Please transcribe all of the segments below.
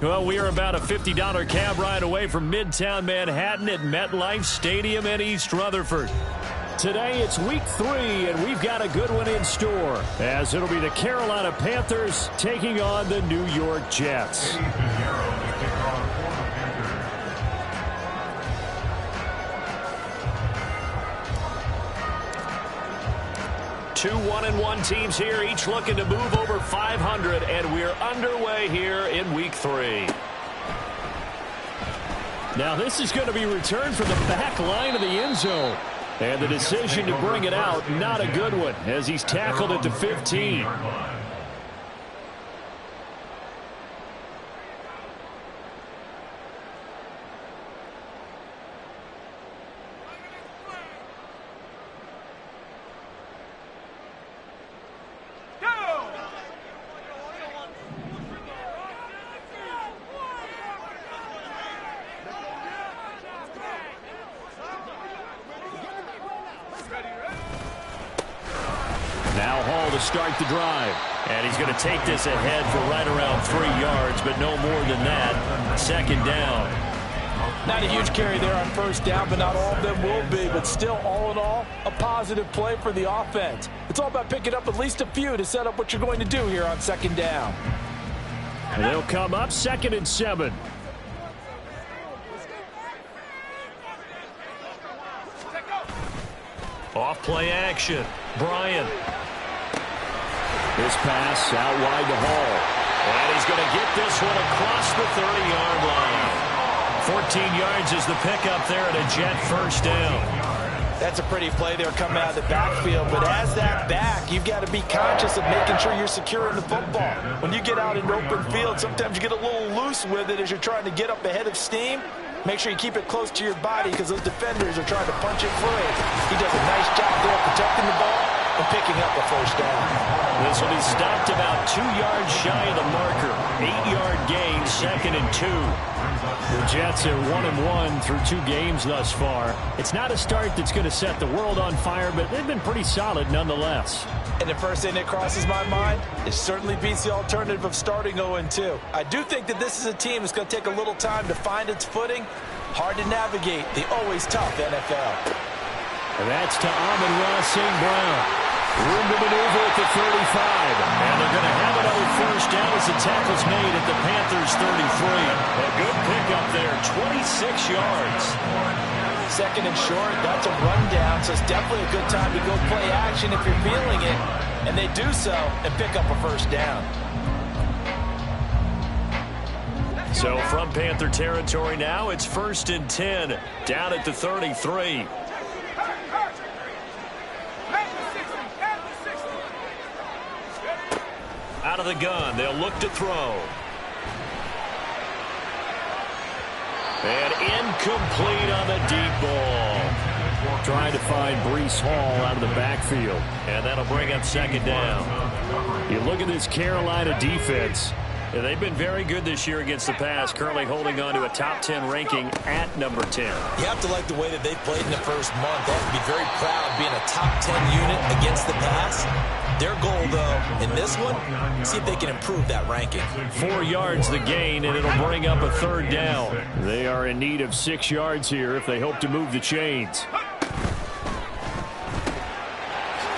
Well, we are about a $50 cab ride away from Midtown Manhattan at MetLife Stadium in East Rutherford. Today, it's week 3, and we've got a good one in store, as it'll be the Carolina Panthers taking on the New York Jets. 2 1-1 teams here, each looking to move over 500, and we're underway here in week 3. Now this is going to be returned from the back line of the end zone. And the decision to bring it out, not a good one, as he's tackled at the 15. To start the drive, and he's going to take this ahead for right around 3 yards, but no more than that. Second down. Not a huge carry there on first down, but not all of them will be. But still, all in all, a positive play for the offense. It's all about picking up at least a few to set up what you're going to do here on second down. And they'll come up 2nd and 7. Off play action. Bryant. This pass out wide to Hall. And he's going to get this one across the 30-yard line. 14 yards is the pickup there at a Jet first down. That's a pretty play there coming out of the backfield. But as that back, you've got to be conscious of making sure you're securing the football. When you get out in open field, sometimes you get a little loose with it as you're trying to get up ahead of steam. Make sure you keep it close to your body because those defenders are trying to punch it free. He does a nice job there protecting the ball and picking up a first down. This will be stopped about 2 yards shy of the marker. 8-yard gain, 2nd and 2. The Jets are 1-1 through 2 games thus far. It's not a start that's going to set the world on fire, but they've been pretty solid nonetheless. And the first thing that crosses my mind, it certainly beats the alternative of starting 0-2. I do think that this is a team that's going to take a little time to find its footing. Hard to navigate the always tough NFL. And that's to Amon-Ra St. Brown. Room to maneuver at the 35. And they're going to have another first down as the tackle's made at the Panthers 33. A good pickup there, 26 yards. 2nd and short, that's a rundown, so it's definitely a good time to go play action if you're feeling it. And they do so and pick up a first down. So from Panther territory now, it's 1st and 10 down at the 33. Out of the gun, they'll look to throw. And incomplete on the deep ball. Trying to find Breece Hall out of the backfield. And that'll bring up 2nd down. You look at this Carolina defense. They've been very good this year against the pass, currently holding on to a top 10 ranking at number 10. You have to like the way that they played in the first month. They have to be very proud of being a top 10 unit against the pass. Their goal, though, in this one, see if they can improve that ranking. 4 yards the gain, and it'll bring up a 3rd down. They are in need of 6 yards here if they hope to move the chains.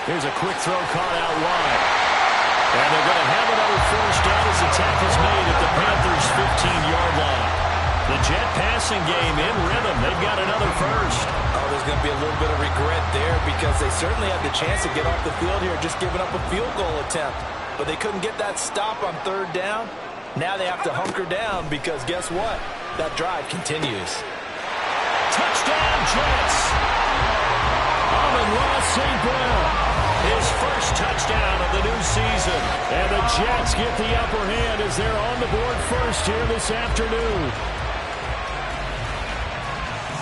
Here's a quick throw caught out wide. And they're going to have another first down as the tackle's made at the Panthers' 15-yard line. The Jet passing game in rhythm. They've got another first. Oh, there's going to be a little bit of regret there because they certainly had the chance to get off the field here just giving up a field goal attempt. But they couldn't get that stop on 3rd down. Now they have to hunker down because guess what? That drive continues. Touchdown, Jets! Amon-Ra St. Brown. His first touchdown of the new season. And the Jets get the upper hand as they're on the board first here this afternoon.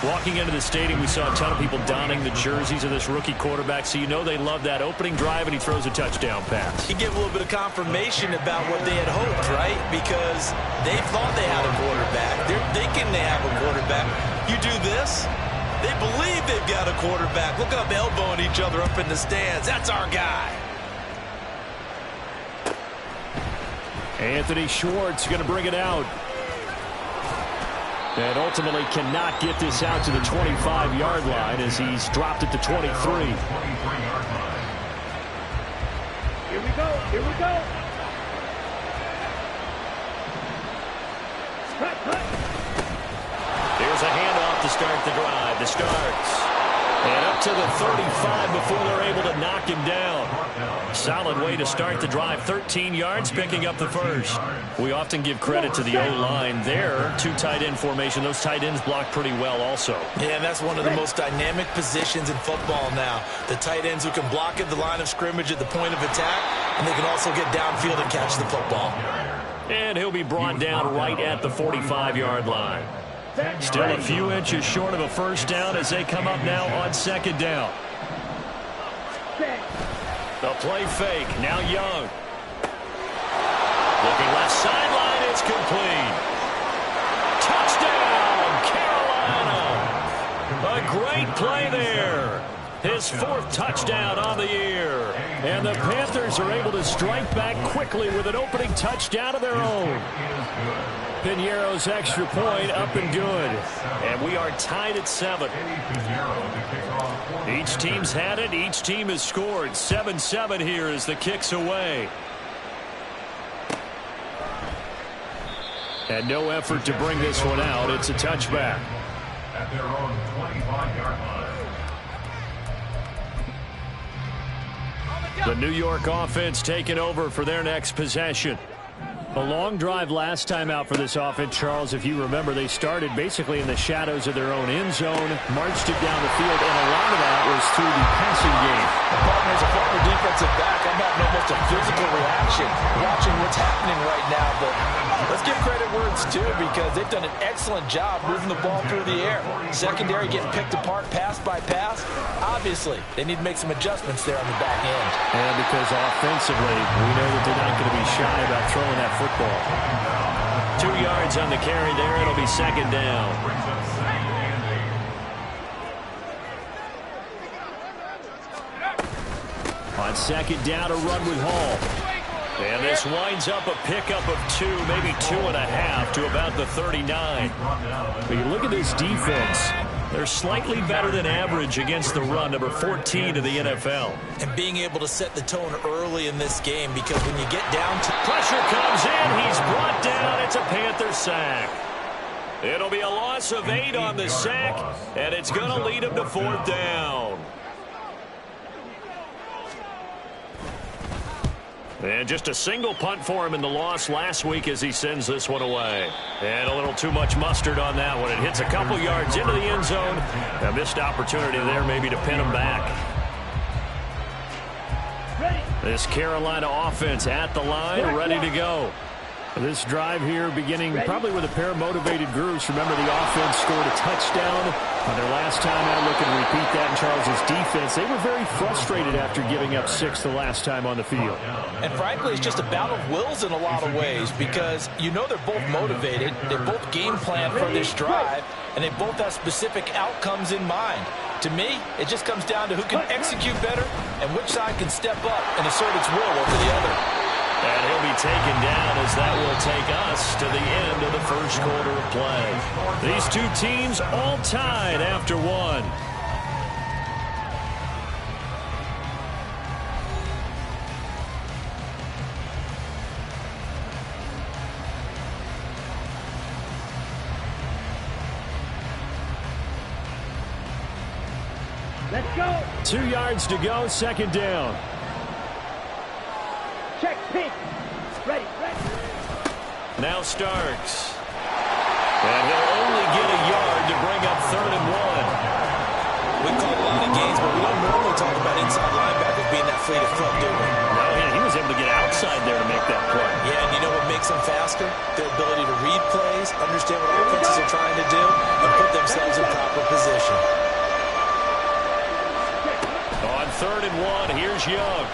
Walking into the stadium, we saw a ton of people donning the jerseys of this rookie quarterback, so you know they love that opening drive, and he throws a touchdown pass. He gave a little bit of confirmation about what they had hoped, right? Because they thought they had a quarterback. They're thinking they have a quarterback. You do this, they believe they've got a quarterback. Look up, elbowing each other up in the stands. That's our guy. Anthony Schwartz going to bring it out. And ultimately cannot get this out to the 25-yard line as he's dropped it to 23. Here we go. Here we go. Here's a handoff to start the drive. The starts. And up to the 35 before they're able to knock him down. Solid way to start the drive. 13 yards, picking up the first. We often give credit to the O-line there. Two tight end formation. Those tight ends block pretty well also. Yeah, and that's one of the most dynamic positions in football now. The tight ends who can block at the line of scrimmage at the point of attack, and they can also get downfield and catch the football. And he'll be brought down right at the 45-yard line. Still a few inches short of a first down as they come up now on second down. The play fake. Now Young. Looking left sideline. It's complete. Touchdown, Carolina. A great play there. His fourth touchdown on the year. And the Panthers are able to strike back quickly with an opening touchdown of their own. Piñeiro's extra point up and good. And we are tied at 7. Each team's had it. Each team has scored. 7-7 here as the kick's away. And no effort to bring this one out. It's a touchback. At their own 25-yard line. The New York offense taking over for their next possession. A long drive last time out for this offense, Charles. If you remember, they started basically in the shadows of their own end zone, marched it down the field, and a lot of that was through the passing game. As a former defensive back, I'm having almost a physical reaction watching what's happening right now. But let's give credit where it's due because they've done an excellent job moving the ball through the air. Secondary getting picked apart pass by pass. Obviously, they need to make some adjustments there on the back end. And because offensively, we know that they're not going to be shy about throwing that football. 2 yards on the carry there. It'll be second down. On second down, a run with Hall. And this winds up a pickup of 2, maybe 2.5 to about the 39. But you look at this defense. They're slightly better than average against the run, number 14 of the NFL. And being able to set the tone early in this game because when you get down to... Pressure comes in. He's brought down. It's a Panther sack. It'll be a loss of 8 on the sack, and it's going to lead him to fourth down. And just a single punt for him in the loss last week as he sends this one away. And a little too much mustard on that one. It hits a couple yards into the end zone. A missed opportunity there maybe to pin him back. This Carolina offense at the line, ready to go. This drive here beginning probably with a pair of motivated groups. Remember, the offense scored a touchdown on their last time out. Look and repeat that in Charles's defense. They were very frustrated after giving up 6 the last time on the field. And frankly, it's just a battle of wills in a lot of ways because you know they're both motivated. They're both game planned for this drive, and they both have specific outcomes in mind. To me, it just comes down to who can execute better and which side can step up and assert its will over the other. And he'll be taken down as that will take us to the end of the first quarter of play. These two teams all tied after one. Let's go. 2 yards to go, second down. Check, pink. Ready. Now Starks. And he'll only get a yard to bring up 3rd and 1. We call a lot of games, but we don't normally talk about inside linebackers being that fleet of foot, do we? No, he was able to get outside there to make that play. Yeah, and you know what makes them faster? Their ability to read plays, understand what offenses are trying to do, and put themselves in proper position. On 3rd and 1, here's Young.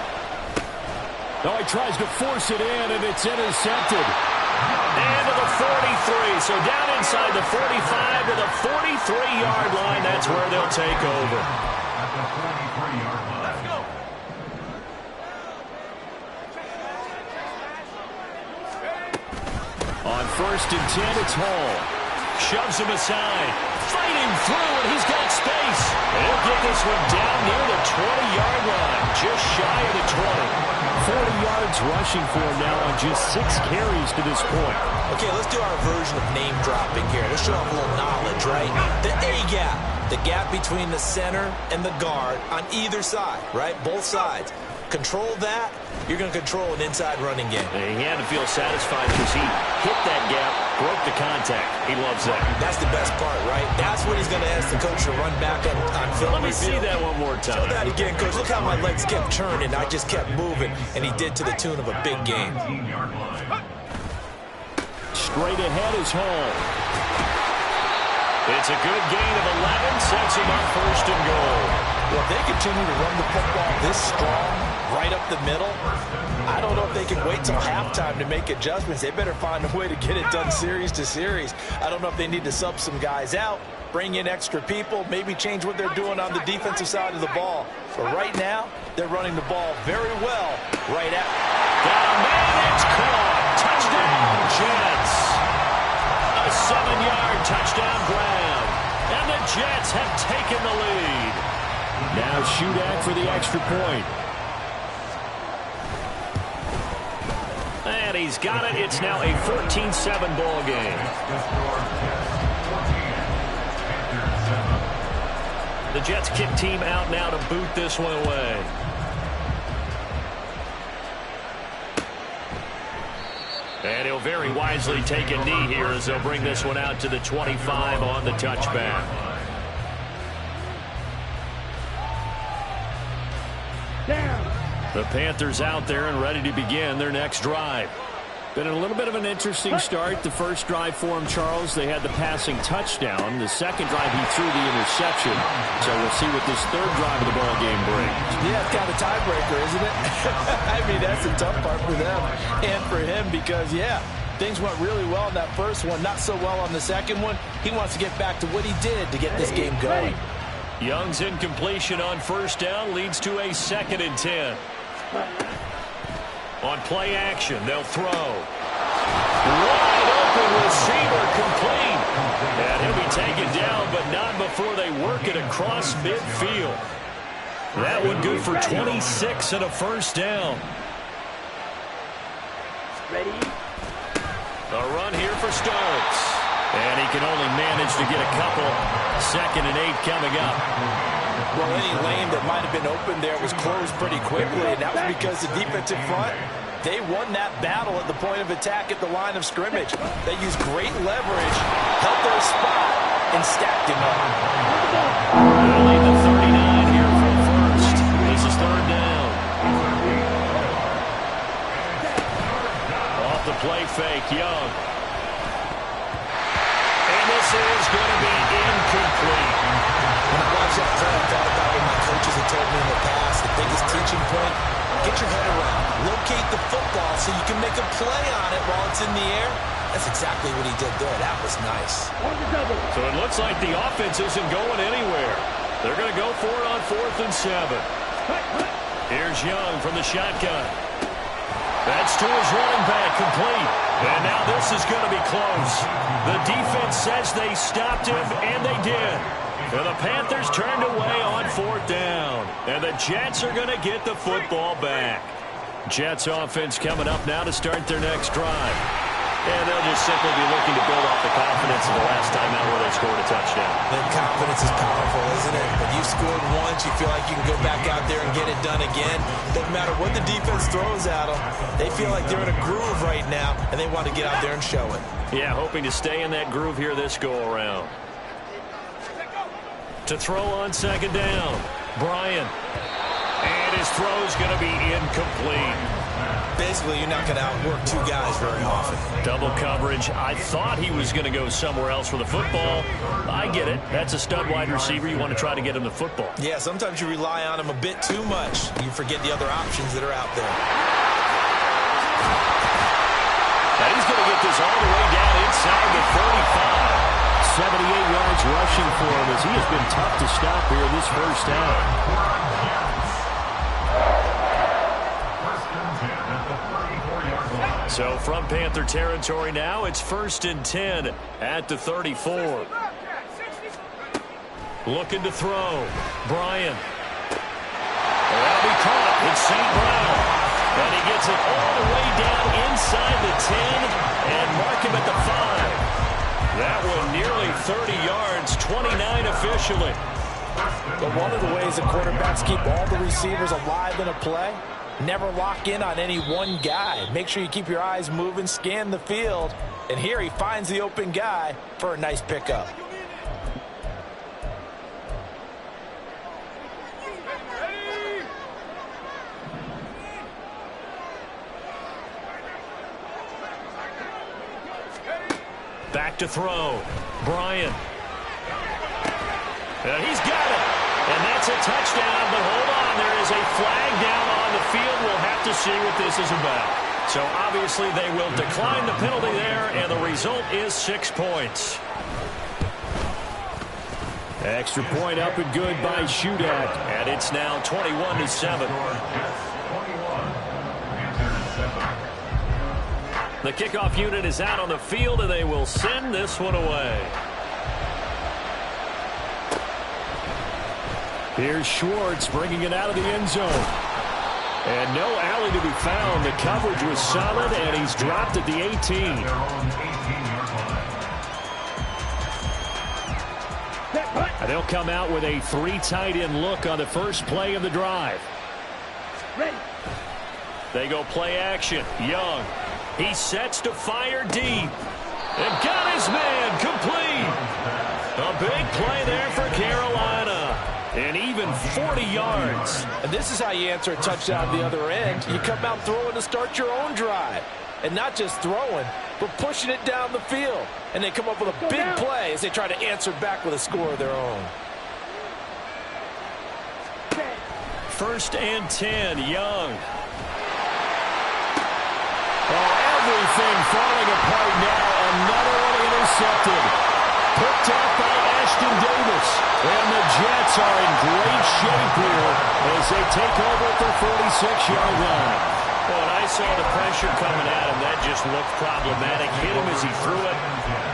Oh, he tries to force it in, and it's intercepted. And to the 43. So down inside the 45 to the 43-yard line. That's where they'll take over. Let's go. On 1st and 10, it's Hall. shoves him aside. Fighting through, and he's got space. And he'll get this one down near the 20-yard line, just shy of the 20. 40 yards rushing for him now on just 6 carries to this point. Okay, let's do our version of name dropping here. Let's show off a little knowledge, right? The A-gap, the gap between the center and the guard on either side, right? Both sides. Control that, you're going to control an inside running game. And he had to feel satisfied because he hit that gap, broke the contact. He loves that. That's the best part, right? That's what he's going to ask the coach to run back on film. Let me see that one more time. Show that again, coach. Look how my legs kept churning. I just kept moving, and he did to the tune of a big game. Straight ahead is Hall. It's a good gain of 11, sets him up first and goal. Well, if they continue to run the football this strong, right up the middle, I don't know if they can wait till halftime to make adjustments. They better find a way to get it done series to series. I don't know if they need to sub some guys out, bring in extra people, maybe change what they're doing on the defensive side of the ball. But right now, they're running the ball very well right at. Got a man, it's caught. Touchdown, Jets. A 7-yard touchdown grab. And the Jets have taken the lead. Now Shudak for the extra point. And he's got it. It's now a 14-7 ball game. The Jets kick team out now to boot this one away. And he'll very wisely take a knee here as they'll bring this one out to the 25 on the touchback. The Panthers out there and ready to begin their next drive. Been a little bit of an interesting start. The first drive for him, Charles, they had the passing touchdown. The second drive, he threw the interception. So we'll see what this third drive of the ball game brings. Yeah, it's kind of a tiebreaker, isn't it? I mean, that's the tough part for them and for him because, yeah, things went really well in that first one, not so well on the second one. He wants to get back to what he did to get this game going. Young's incompletion on first down leads to a 2nd and 10. On play action, they'll throw. Wide open receiver complete. And he'll be taken down, but not before they work it across midfield. That one good for 26 and a first down. Ready? A run here for Starks. And he can only manage to get a couple. 2nd and 8 coming up. Well, any lane that might have been open there was closed pretty quickly, and that was because the defensive front, they won that battle at the point of attack at the line of scrimmage. They used great leverage, held their spot, and stacked him up. They'll lead the 39 here from first. This is 3rd down. Off the play fake, Young. And this is going to be incomplete. When I watched that play, I thought about what my coaches have told me in the past. The biggest teaching point, get your head around. Locate the football so you can make a play on it while it's in the air. That's exactly what he did there. That was nice. So it looks like the offense isn't going anywhere. They're going to go for it on 4th and 7. Here's Young from the shotgun. That's to his running back, complete. And now this is going to be close. The defense says they stopped him, and they did. And the Panthers turned away on 4th down. And the Jets are going to get the football back. Jets offense coming up now to start their next drive. And they'll just simply be looking to build off the confidence of the last time out where they scored a touchdown. That confidence is powerful, isn't it? When you've scored once, you feel like you can go back out there and get it done again. Doesn't matter what the defense throws at them. They feel like they're in a groove right now, and they want to get out there and show it. Yeah, hoping to stay in that groove here this go-around. To throw on 2nd down, Bryant. And his throw's going to be incomplete. Basically, you're not going to outwork 2 guys very often. Double coverage. I thought he was going to go somewhere else with the football. I get it. That's a stud wide receiver. You want to try to get him the football. Yeah, sometimes you rely on him a bit too much. You forget the other options that are out there. And he's going to get this all the way down inside the 45. 78 yards rushing for him as he has been tough to stop here this first half. So from Panther territory now, it's 1st and 10 at the 34. Looking to throw. Bryant. That'll be caught. It's St. Brown. And he gets it all the way down inside the 10 and mark him at the 5. That one nearly 30 yards, 29 officially. But one of the ways the quarterbacks keep all the receivers alive in a play, never lock in on any one guy. Make sure you keep your eyes moving, scan the field. And here he finds the open guy for a nice pickup. Back to throw. Bryant. And he's got it. And that's a touchdown, but hold on. There is a flag down on the field. We'll have to see what this is about. So obviously they will decline the penalty there, and the result is 6 points. Extra point up and good by Shudak. And it's now 21-7. The kickoff unit is out on the field, and they will send this one away. Here's Schwartz bringing it out of the end zone. And no alley to be found. The coverage was solid, and he's dropped at the 18. And they'll come out with a 3 tight end look on the first play of the drive. Ready. They go play action. Young. He sets to fire deep. And got his man complete. A big play there for Carolina. And even 40 yards. And this is how you answer a touchdown the other end. You come out throwing to start your own drive. And not just throwing, but pushing it down the field. And they come up with a big play as they try to answer back with a score of their own. 1st and 10, Young. Oh, everything falling apart now. Another one intercepted. Picked up by Ashton Davis. And the Jets are in great shape here as they take over at their 46-yard line. Well, when I saw the pressure coming at him, that just looked problematic. Hit him as he threw it,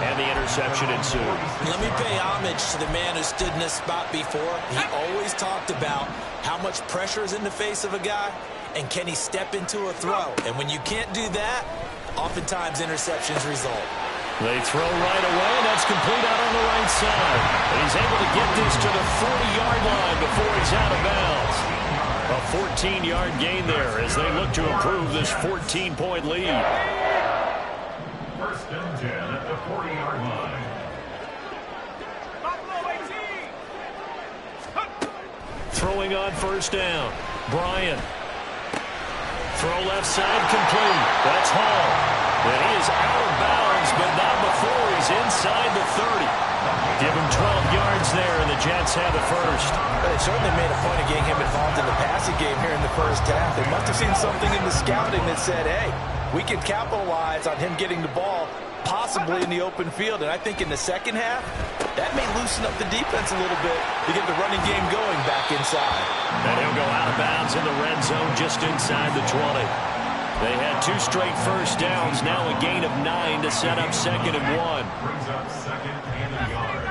and the interception ensued. Let me pay homage to the man who stood in this spot before. He always talked about how much pressure is in the face of a guy, and can he step into a throw. And when you can't do that, oftentimes interceptions result. They throw right away, and that's complete out on the right side. And he's able to get this to the 40-yard line before he's out of bounds. A 14-yard gain there as they look to improve this 14-point lead. 1st and 10 at the 40-yard line. Throwing on 1st down. Bryant. Throw left side complete. That's Hall. And he is out of bounds, but not before he's inside the 30. Give him 12 yards there, and the Jets have the first. They certainly made a point of getting him involved in the passing game here in the first half. They must have seen something in the scouting that said, hey, we can capitalize on him getting the ball possibly in the open field. And I think in the second half, that may loosen up the defense a little bit to get the running game going back inside. And he'll go out of bounds in the red zone just inside the 20. They had 2 straight first downs, now a gain of 9 to set up 2nd and 1. Brings up 2nd and a yard.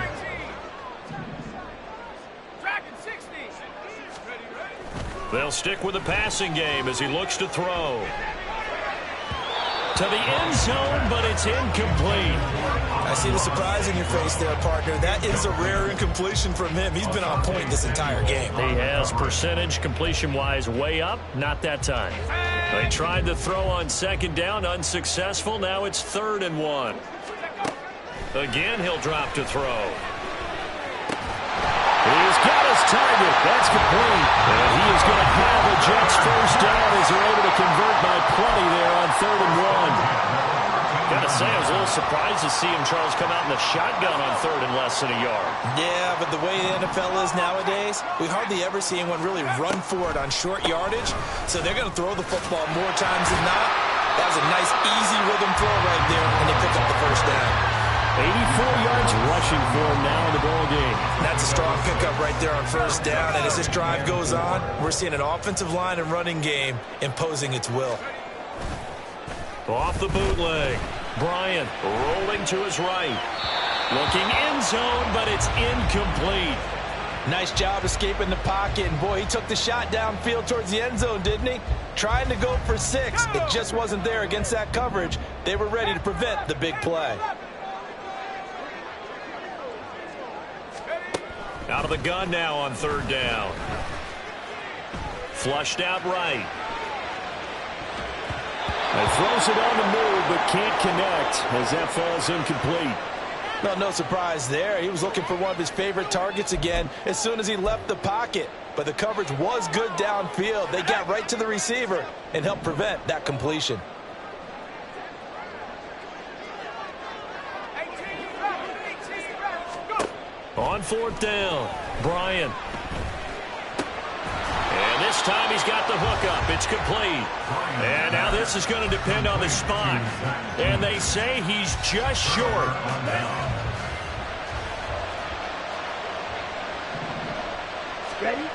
They'll stick with the passing game as he looks to throw. To the end zone, but it's incomplete. I see the surprise in your face there, partner. That is a rare incompletion from him. He's been on point this entire game. He has percentage completion-wise way up, not that time. They tried to throw on 2nd down, unsuccessful. Now it's 3rd and 1. Again, he'll drop to throw. He's got his target. That's complete. And he is going to have the Jets first down as they're able to convert by plenty there on 3rd and 1. Got to say, I was a little surprised to see him, Charles, come out in the shotgun on 3rd and less than a yard. Yeah, but the way the NFL is nowadays, we hardly ever see anyone really run for it on short yardage. So they're going to throw the football more times than not. That was a nice, easy rhythm throw right there, and they pick up the first down. 84 yards rushing for him now in the ball game. That's a strong pickup right there on 1st down. And as this drive goes on, we're seeing an offensive line and running game imposing its will. Off the bootleg. Bryant rolling to his right. Looking end zone, but it's incomplete. Nice job escaping the pocket. And, boy, he took the shot downfield towards the end zone, didn't he? Trying to go for 6. It just wasn't there against that coverage. They were ready to prevent the big play. Out of the gun now on 3rd down. Flushed out right. And throws it on the move, but can't connect as that falls incomplete. No surprise there. He was looking for one of his favorite targets again as soon as he left the pocket. But the coverage was good downfield. They got right to the receiver and helped prevent that completion. On 4th down, Bryant. And this time he's got the hook up. It's complete. And now this is going to depend on the spot. And they say he's just short. Ready?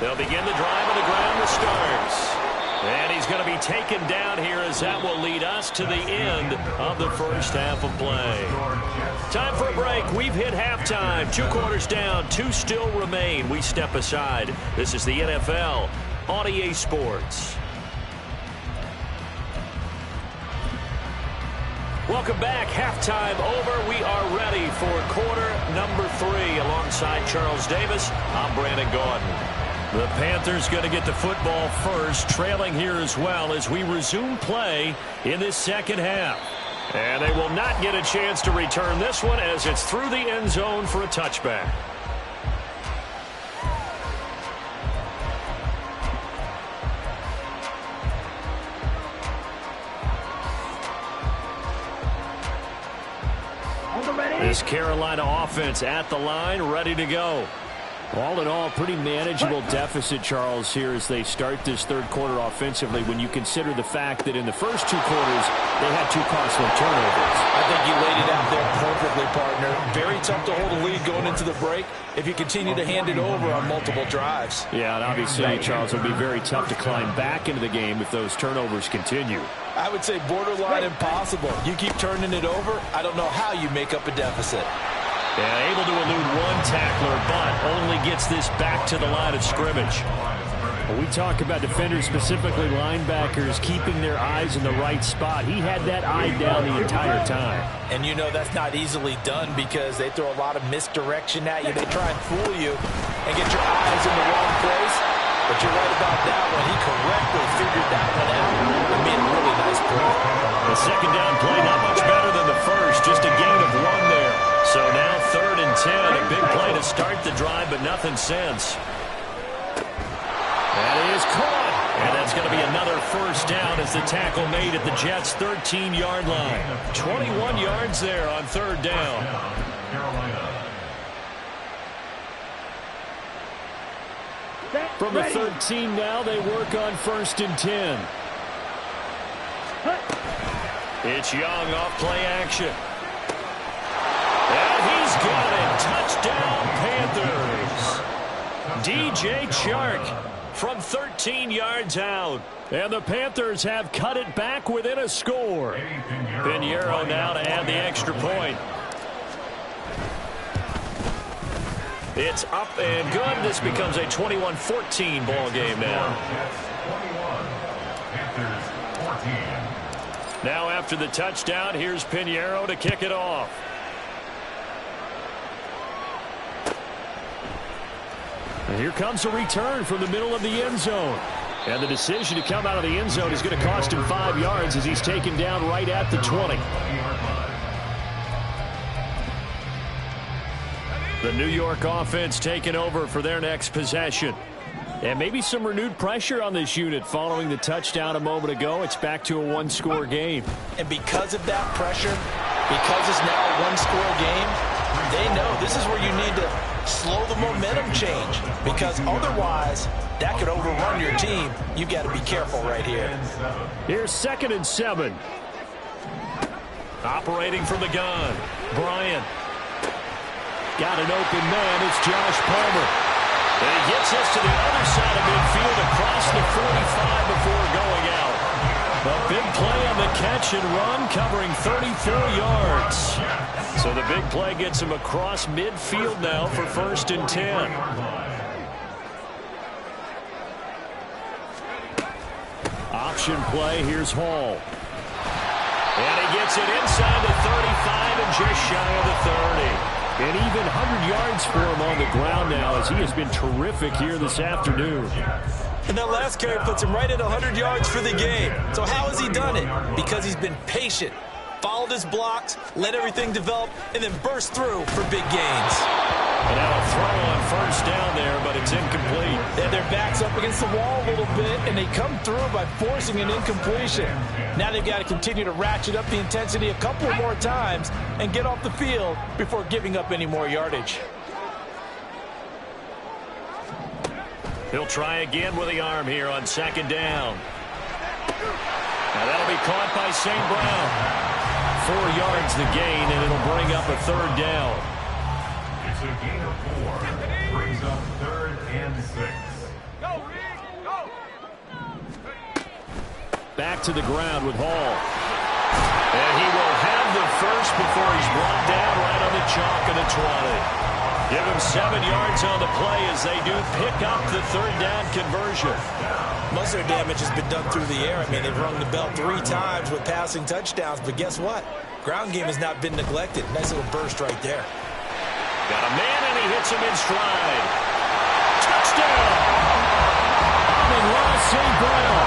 They'll begin the drive on the ground with starts. And he's going to be taken down here as that will lead us to the end of the first half of play. Time for a break. We've hit halftime. 2 quarters down. 2 still remain. We step aside. This is the NFL on EA Sports. Welcome back. Halftime over. We are ready for quarter number 3. Alongside Charles Davis, I'm Brandon Gordon. The Panthers going to get the football first, trailing here as well as we resume play in this second half. And they will not get a chance to return this one as it's through the end zone for a touchback. This Carolina offense at the line, ready to go. All in all, pretty manageable deficit, Charles, here as they start this 3rd quarter offensively when you consider the fact that in the first 2 quarters, they had 2 costly turnovers. I think you laid it out there perfectly, partner. Very tough to hold a lead going into the break if you continue to hand it over on multiple drives. Yeah, and obviously, Charles, it would be very tough to climb back into the game if those turnovers continue. I would say borderline impossible. You keep turning it over, I don't know how you make up a deficit. Yeah, able to elude 1 tackler, but only gets this back to the line of scrimmage. When we talk about defenders, specifically linebackers, keeping their eyes in the right spot. He had that eye down the entire time. And you know that's not easily done because they throw a lot of misdirection at you. They try and fool you and get your eyes in the wrong place. But you're right about that one. He correctly figured that one out and made a really nice play. The second down play not much better than the first, just a gain of 1 there. So now 3rd and 10, a big play to start the drive, but nothing since. That is caught, and that's going to be another first down as the tackle made at the Jets' 13-yard line. 21 yards there on 3rd down. From the 13 now, they work on 1st and 10. It's Young off play action. And he's got it. Touchdown, Panthers. DJ Chark from 13 yards out. And the Panthers have cut it back within a score. Pinheiro now to add the extra point. It's up and good. This becomes a 21-14 ball game now. Now after the touchdown, here's Pinheiro to kick it off. And here comes a return from the middle of the end zone. And the decision to come out of the end zone is going to cost him 5 yards as he's taken down right at the 20. The New York offense taking over for their next possession. And maybe some renewed pressure on this unit following the touchdown a moment ago. It's back to a 1-score game. And because of that pressure, because it's now a 1-score game, they know this is where you need to slow the momentum change. Because otherwise, that could overrun your team. You've got to be careful right here. Here's 2nd and 7. Operating from the gun. Bryant. Got an open man. It's Josh Palmer. And he gets us to the other side of midfield across the 45 before going out. A big play catch and run, covering 34 yards. So the big play gets him across midfield now for 1st and 10. Option play, here's Hall. And he gets it inside the 35 and just shy of the 30. And even 100 yards for him on the ground now, as he has been terrific here this afternoon. And that last carry puts him right at 100 yards for the game. So how has he done it? Because he's been patient, followed his blocks, let everything develop, and then burst through for big gains. And now a throw on 1st down there, but it's incomplete. And their back's up against the wall a little bit, and they come through by forcing an incompletion. Now they've got to continue to ratchet up the intensity a couple more times and get off the field before giving up any more yardage. He'll try again with the arm here on 2nd down. Now that'll be caught by St. Brown. 4 yards the gain, and it'll bring up a 3rd down. It's a gain of 4. Brings up 3rd and 6. Back to the ground with Hall. And he will have the first before he's brought down right on the chalk of the 20. Give him 7 yards on the play as they do pick up the 3rd down conversion. Most of their damage has been done through the air. I mean, they've rung the bell 3 times with passing touchdowns, but guess what? Ground game has not been neglected. Nice little burst right there. Got a man, and he hits him in stride. Touchdown! Amon-Ra St. Brown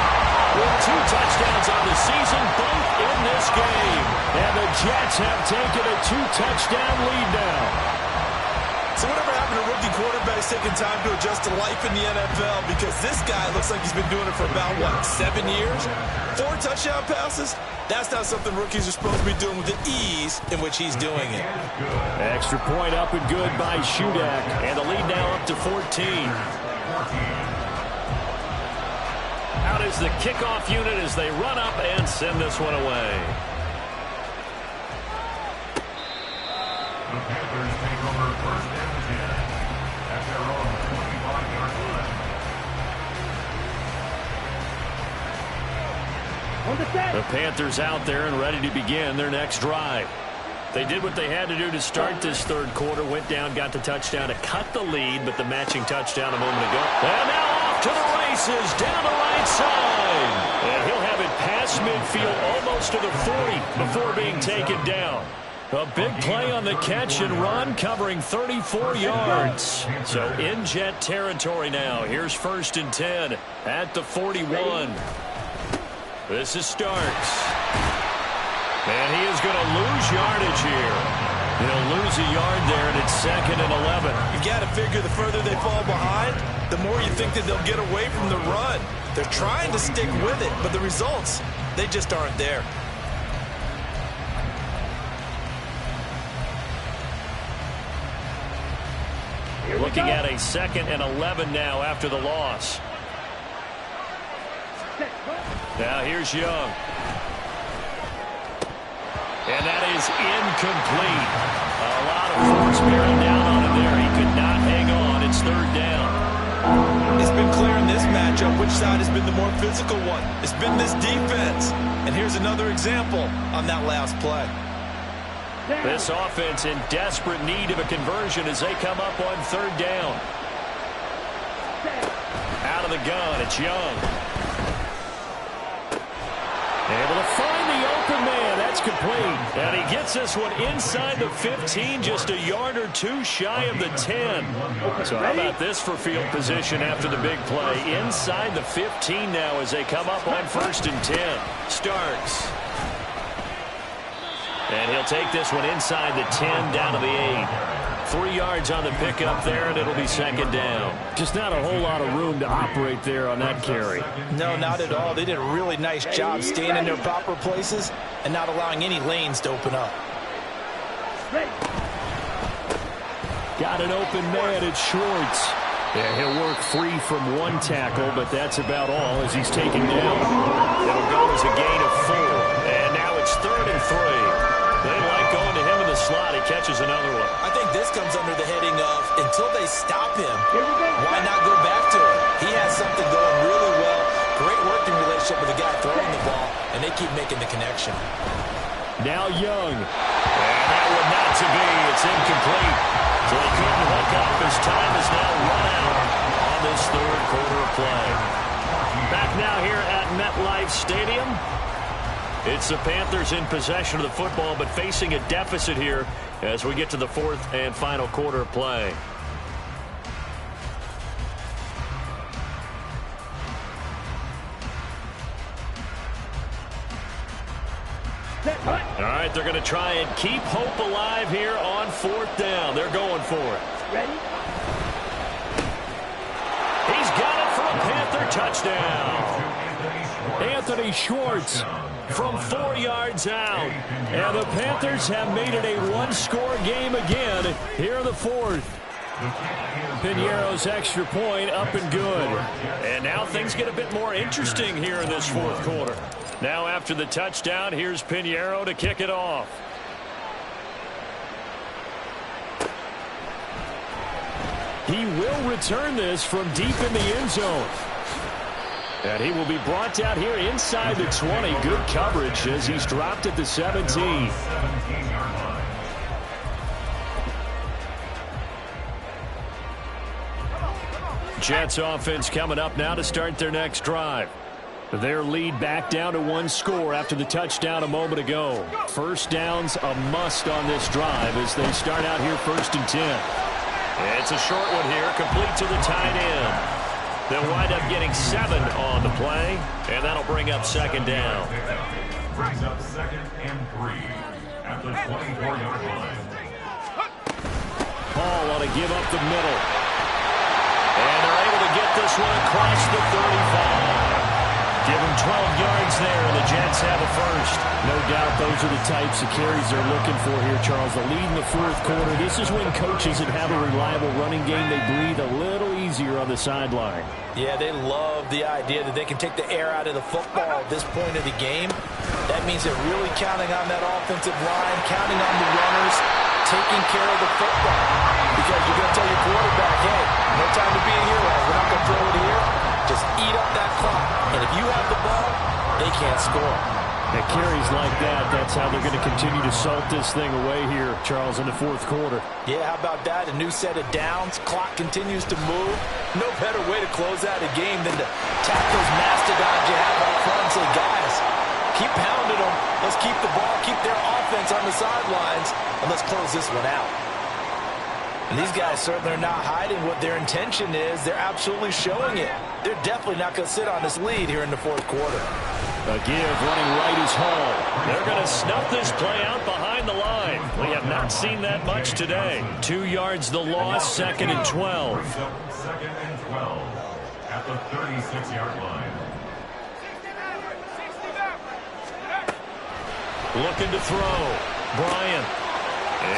with 2 touchdowns on the season, both in this game. And the Jets have taken a 2-touchdown lead now. So whatever happened to rookie quarterbacks taking time to adjust to life in the NFL? Because this guy looks like he's been doing it for about, 7 years? 4 touchdown passes? That's not something rookies are supposed to be doing with the ease in which he's doing it. Extra point up and good by Shudak. And the lead now up to 14. Out is the kickoff unit as they run up and send this one away. The Panthers take over 1st and 10 at their own 25-yard line. The Panthers out there and ready to begin their next drive. They did what they had to do to start this 3rd quarter, went down, got the touchdown to cut the lead, but the matching touchdown a moment ago. And now off to the races, down the right side. And he'll have it past midfield, almost to the 40 before being taken down. A big play on the catch and run, covering 34 yards. So in Jet territory now. Here's 1st and 10 at the 41. This is Starks. And he is going to lose yardage here. He'll lose a yard there, and it's 2nd and 11. You got to figure the further they fall behind, the more you think that they'll get away from the run. They're trying to stick with it, but the results, they just aren't there. You're looking at a 2nd and 11 now after the loss. Now here's Young. And that is incomplete. A lot of force bearing down on him there. He could not hang on. It's 3rd down. It's been clear in this matchup which side has been the more physical one. It's been this defense. And here's another example on that last play. This offense in desperate need of a conversion as they come up on 3rd down. Out of the gun, it's Young. Able to find the open man. That's complete. And he gets this one inside the 15, just a yard or 2 shy of the 10. So how about this for field position after the big play? Inside the 15 now as they come up on 1st and 10. Starks. And he'll take this one inside the 10 down to the 8. 3 yards on the pickup there, and it'll be 2nd down. Just not a whole lot of room to operate there on that carry. No, not at all. They did a really nice job staying in their proper places and not allowing any lanes to open up. Got an open man, it's Schwartz. Yeah, he'll work free from 1 tackle, but that's about all as he's taken down. It'll go as a gain of 4, and now it's 3rd and 3. They like going to him in the slot. He catches another one. I think this comes under the heading of until they stop him, why not go back to him? He has something going really well. Great working relationship with the guy throwing the ball, and they keep making the connection. Now Young. And that one not to be. It's incomplete. So he couldn't hook up. His time is now run out on this third quarter of play. Back now here at MetLife Stadium. It's the Panthers in possession of the football, but facing a deficit here as we get to the fourth and final quarter of play. All right, they're going to try and keep hope alive here on fourth down. They're going for it. Ready? He's got it for a Panther touchdown. Anthony Schwartz from 4 yards out. And the Panthers have made it a one-score game again here in the fourth. Piñeiro's extra point up and good. And now things get a bit more interesting here in this fourth quarter. Now after the touchdown, here's Piñeiro to kick it off. He will return this from deep in the end zone. And he will be brought down here inside the 20. Good coverage as he's dropped at the 17. Jets offense coming up now to start their next drive. Their lead back down to one score after the touchdown a moment ago. First down's a must on this drive as they start out here 1st and 10. It's a short one here, complete to the tight end. They'll wind up getting 7 on the play, and that'll bring up second down. Brings up 2nd and 3 at the 24-yard line. Hall on to give up the middle. And they're able to get this one across the 35. Give them 12 yards there, and the Jets have a first. No doubt those are the types of carries they're looking for here, Charles. The lead in the fourth quarter. This is when coaches that have a reliable running game, they breathe a little easier on the sideline. Yeah, they love the idea that they can take the air out of the football at this point of the game. That means they're really counting on that offensive line, counting on the runners, taking care of the football. Because you're going to tell your quarterback, hey, no time to be a hero. We're not going to throw it here. Just eat up that clock. And if you have the ball, they can't score. At carries like that, that's how they're going to continue to salt this thing away here, Charles, in the fourth quarter. Yeah, how about that? A new set of downs. Clock continues to move. No better way to close out a game than to tap those mastodons you have up front and say, guys, keep pounding them. Let's keep the ball, keep their offense on the sidelines, and let's close this one out. And these guys certainly are not hiding what their intention is. They're absolutely showing it. They're definitely not going to sit on this lead here in the fourth quarter. A give running right is Hall. They're going to snuff this play out behind the line. We have not seen that much today. 2 yards the loss, 2nd and 12. 2nd and 12 at the 36-yard line. Looking to throw. Bryant.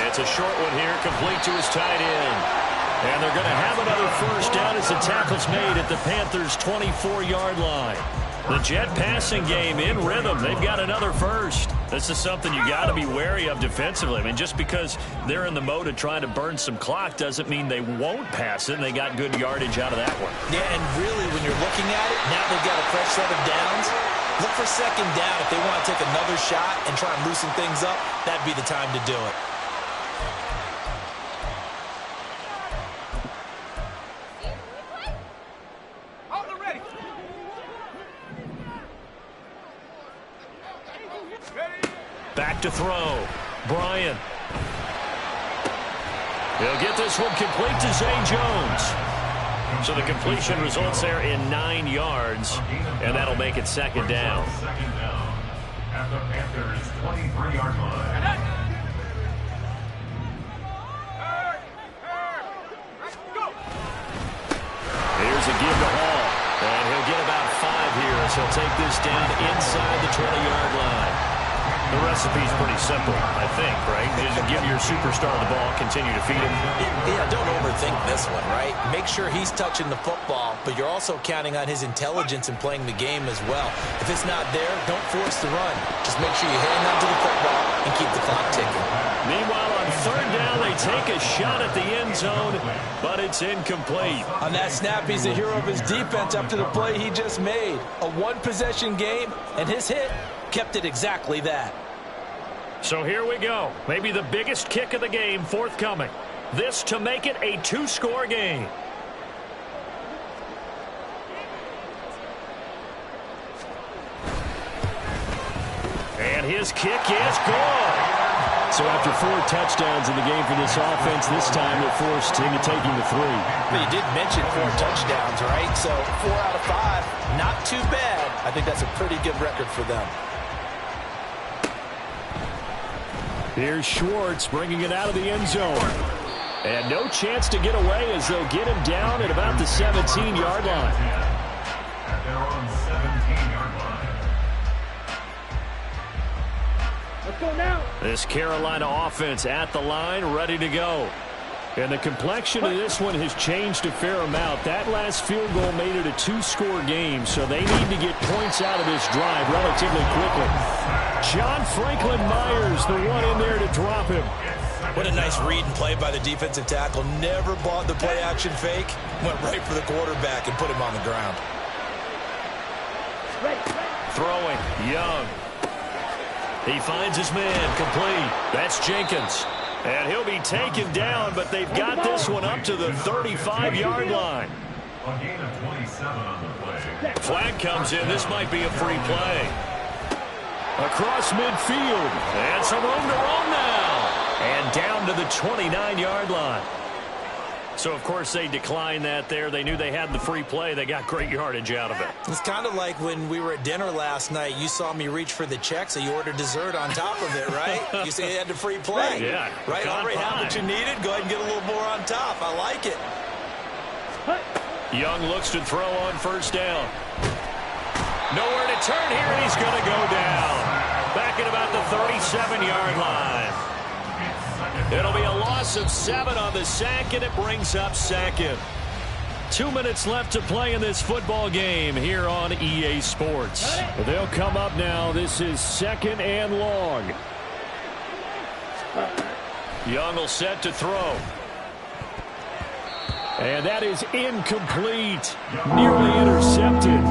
It's a short one here, complete to his tight end. And they're going to have another first down as the tackle's made at the Panthers' 24-yard line. The Jet passing game in rhythm. They've got another first. This is something you got to be wary of defensively. I mean, just because they're in the mode of trying to burn some clock doesn't mean they won't pass it, and they got good yardage out of that one. Yeah, and really, when you're looking at it, now they've got a fresh set of downs. Look for second down. If they want to take another shot and try and loosen things up, that'd be the time to do it. Back to throw. Bryant. He'll get this one complete to Zay Jones. So the completion results there in 9 yards, and that'll make it second down. Second down at the Panthers' 23-yard line. Here's a give to Hall, and he'll get about 5 here as he'll take this down inside the 20-yard line. The recipe's pretty simple, I think, right? You just give your superstar the ball, continue to feed him. Yeah, don't overthink this one, right? Make sure he's touching the football, but you're also counting on his intelligence in playing the game as well. If it's not there, don't force the run. Just make sure you hang on to the football and keep the clock ticking. Meanwhile, on third down, they take a shot at the end zone, but it's incomplete. On that snap, he's the hero of his defense after the play he just made. A one-possession game, and his hit kept it exactly that. So here we go. Maybe the biggest kick of the game forthcoming. This to make it a two-score game. And his kick is good. So after 4 touchdowns in the game for this offense, this time they're forced into taking the 3. But you did mention 4 touchdowns, right? So 4 out of 5, not too bad. I think that's a pretty good record for them. Here's Schwartz bringing it out of the end zone. And no chance to get away as they'll get him down at about the 17-yard line. At their own 17-yard line. Let's go now. This Carolina offense at the line, ready to go. And the complexion of this one has changed a fair amount. That last field goal made it a 2-score game, so they need to get points out of this drive relatively quickly. John Franklin Myers, the one in there to drop him. What a nice read and play by the defensive tackle. Never bought the play-action fake. Went right for the quarterback and put him on the ground. Throwing, Young. He finds his man, complete. That's Jenkins. And he'll be taken down, but they've got this one up to the 35-yard line. A gain of 27 on the play. Flag comes in. This might be a free play. Across midfield. And some room to roam now. And down to the 29-yard line. So, of course, they declined that there. They knew they had the free play. They got great yardage out of it. It's kind of like when we were at dinner last night. You saw me reach for the check, so you ordered dessert on top of it, right? You say you had the free play. Yeah. Right? Already had what you needed. Go ahead and get a little more on top. I like it. Young looks to throw on first down. Nowhere to turn here, and he's going to go down. Back at about the 37-yard line. It'll be a loss of 7 on the sack, and it brings up second. 2 minutes left to play in this football game here on EA Sports. They'll come up now. This is 2nd and long. Young will set to throw. And that is incomplete. Nearly intercepted.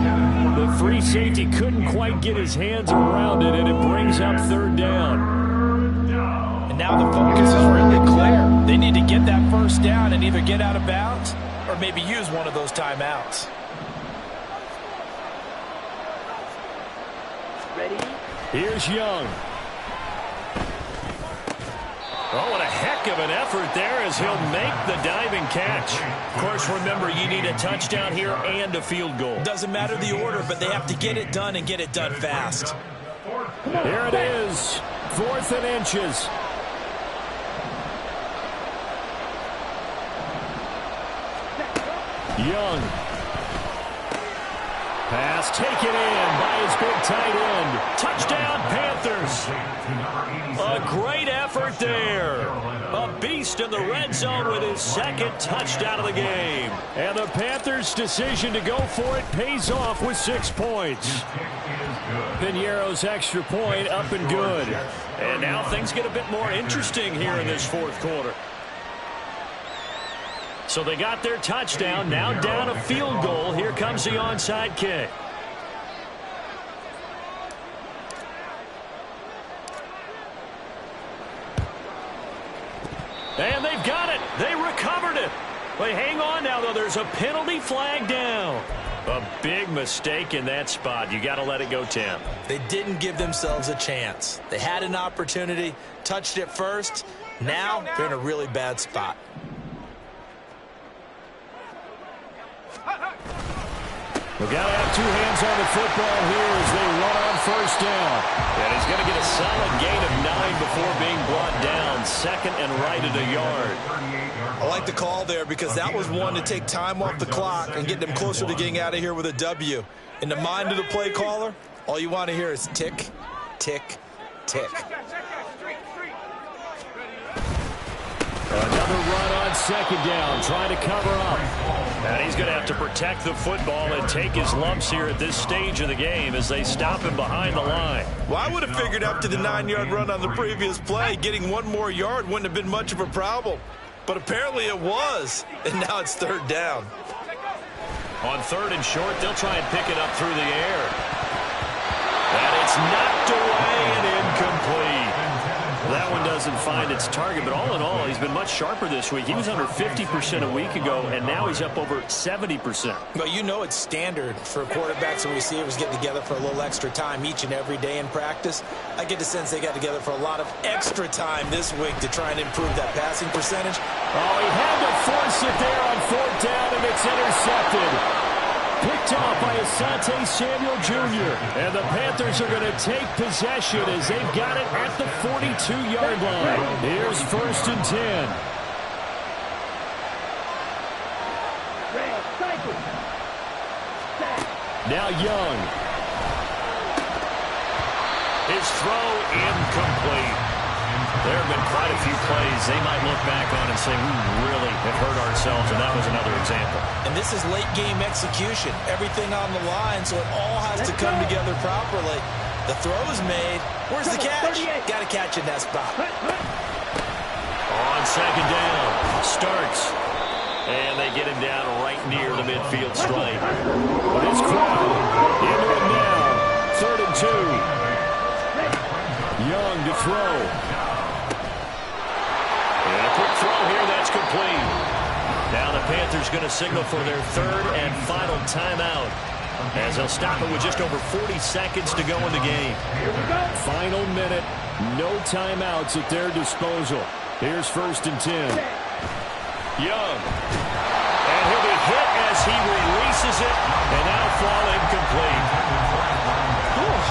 The free safety couldn't quite get his hands around it, and it brings up 3rd down. And now the focus is really clear. They need to get that first down and either get out of bounds or maybe use one of those timeouts. Ready? Here's Young. Oh, what a heck of an effort there as he'll make the diving catch. Of course, remember, you need a touchdown here and a field goal. Doesn't matter the order, but they have to get it done and get it done fast. Here it is, 4th and inches. Young. Pass taken in by his big tight end. Touchdown, Panthers. A great effort there. A beast in the red zone with his 2nd touchdown of the game. And the Panthers' decision to go for it pays off with 6 points. Piñeiro's extra point up and good. And now things get a bit more interesting here in this 4th quarter. So they got their touchdown, now down a field goal. Here comes the onside kick. And they've got it. They recovered it. They hang on now, though. There's a penalty flag down. A big mistake in that spot. You got to let it go 10. They didn't give themselves a chance. They had an opportunity, touched it first. Now they're in a really bad spot. We've got to have 2 hands on the football here as they run on first down. And he's going to get a solid gain of 9 before being brought down. 2nd and right at a yard. I like the call there because that was one to take time off the clock and get them closer to getting out of here with a W. In the mind of the play caller, all you want to hear is tick, tick, tick. Another run on 2nd down, trying to cover up. And he's going to have to protect the football and take his lumps here at this stage of the game as they stop him behind the line. Well, I would have figured after the 9-yard run on the previous play, getting 1 more yard wouldn't have been much of a problem. But apparently it was, and now it's 3rd down. On 3rd and short, they'll try and pick it up through the air. And it's knocked away and incomplete. That one doesn't find its target, but all in all, he's been much sharper this week. He was under 50% a week ago, and now he's up over 70%. Well, you know it's standard for quarterbacks and receivers getting together for a little extra time each and every day in practice. I get the sense they got together for a lot of extra time this week to try and improve that passing percentage. Oh, he had to force it there on 4th down, and it's intercepted. Picked off by Asante Samuel Jr. And the Panthers are going to take possession as they've got it at the 42-yard line. Here's 1st and 10. Now Young. His throw incomplete. There have been quite a few plays they might look back on and say, we really have hurt ourselves, and that was another example. And this is late-game execution. Everything on the line, so it all has to come together properly. The throw's made. Where's the catch? Got to catch in that spot. On 2nd down, Starks. And they get him down right near the midfield stripe. But it's crowd into it now. 3rd and 2. Young to throw. And a quick throw here, that's complete. Now the Panthers going to signal for their 3rd and final timeout, as they'll stop it with just over 40 seconds to go in the game. Final minute, no timeouts at their disposal. Here's 1st and 10. Young. And he'll be hit as he releases it, and that'll fall incomplete.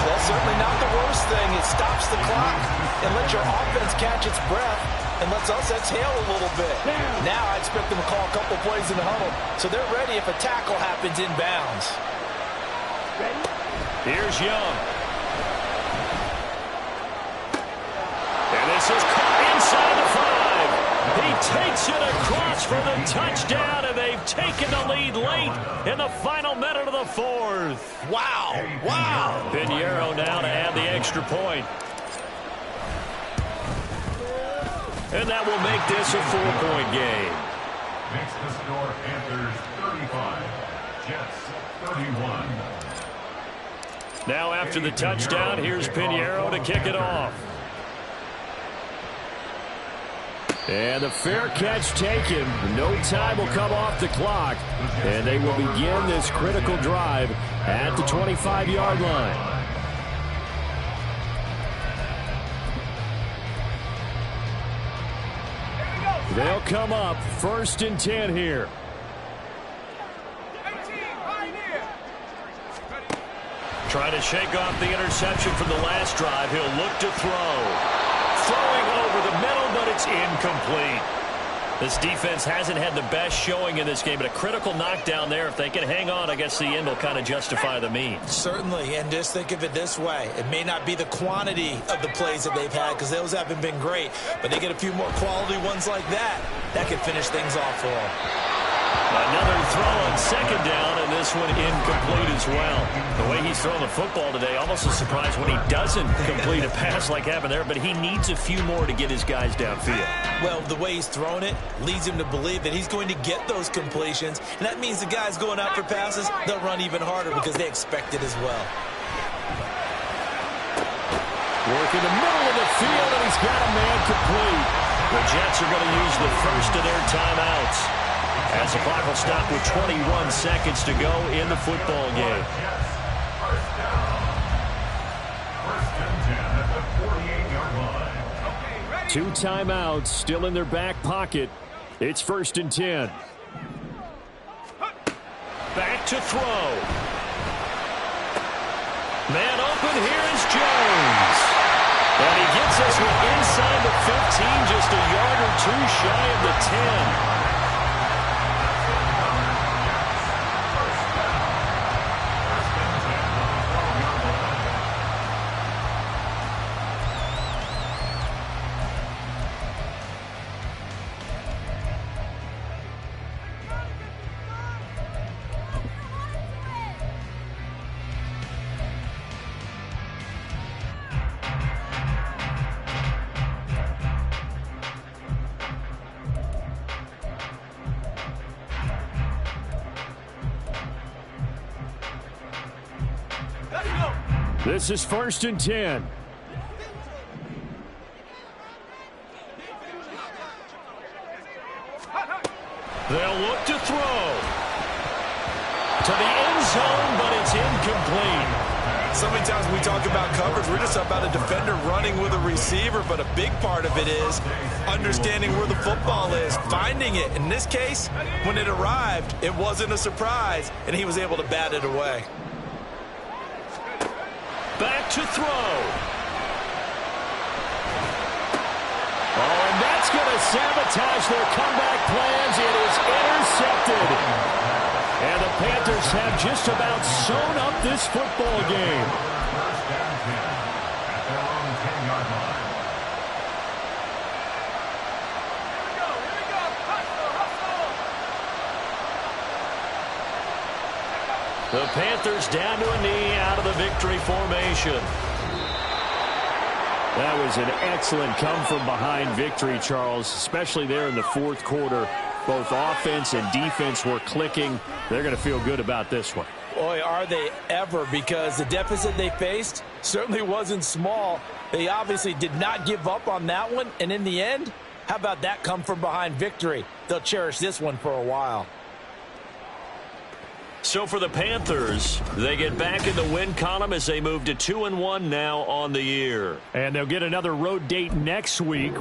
That's certainly not the worst thing. It stops the clock and lets your offense catch its breath and lets us exhale a little bit. Now I expect them to call a couple plays in the huddle, so they're ready if a tackle happens inbounds. Here's Young. And this is caught inside the 5. He takes it across for the touchdown, and they've taken the lead late in the final minute of the 4th. Wow. Wow. Pinheiro now to add the extra point. And that will make this a 4-point game. Makes the score Panthers 35, Jets 31. Now after the touchdown, here's Pinheiro to kick it off. And the fair catch taken. No time will come off the clock. And they will begin this critical drive at the 25-yard line. They'll come up 1st and 10 here. Trying to shake off the interception from the last drive. He'll look to throw. Throwing over the middle, but it's incomplete. This defense hasn't had the best showing in this game, but a critical knockdown there. If they can hang on, I guess the end will kind of justify the means. Certainly, and just think of it this way. It may not be the quantity of the plays that they've had because those haven't been great, but they get a few more quality ones like that. That can finish things off for them. Another throw on 2nd down, and this one incomplete as well. The way he's throwing the football today, almost a surprise when he doesn't complete a pass like happened there, but he needs a few more to get his guys downfield. Well, the way he's thrown it leads him to believe that he's going to get those completions, and that means the guys going out for passes, they'll run even harder because they expect it as well. Work in the middle of the field, and he's got a man complete. The Jets are going to use the first of their timeouts, as the clock will stop with 21 seconds to go in the football game. First and 10 at the 48-yard line. 2 timeouts still in their back pocket. It's 1st and 10. Back to throw. Man open, here is Jones. And he gets us inside the 15, just a yard or two shy of the 10. This is 1st and 10. They'll look to throw. To the end zone, but it's incomplete. So many times we talk about coverage, we're just about a defender running with a receiver, but a big part of it is understanding where the football is, finding it. In this case, when it arrived, it wasn't a surprise, and he was able to bat it away. Back to throw. Oh, and that's going to sabotage their comeback plans. It is intercepted. And the Panthers have just about sewn up this football game. First down 10 at their own 10-yard line. Here we go. Hustle. The Panthers down to a knee out of the victory formation. That was an excellent come-from-behind victory, Charles, especially there in the fourth quarter. Both offense and defense were clicking. They're going to feel good about this one. Boy, are they ever, because the deficit they faced certainly wasn't small. They obviously did not give up on that one, and in the end, how about that come-from-behind victory? They'll cherish this one for a while. So for the Panthers, they get back in the win column as they move to 2-1 now on the year. And they'll get another road date next week.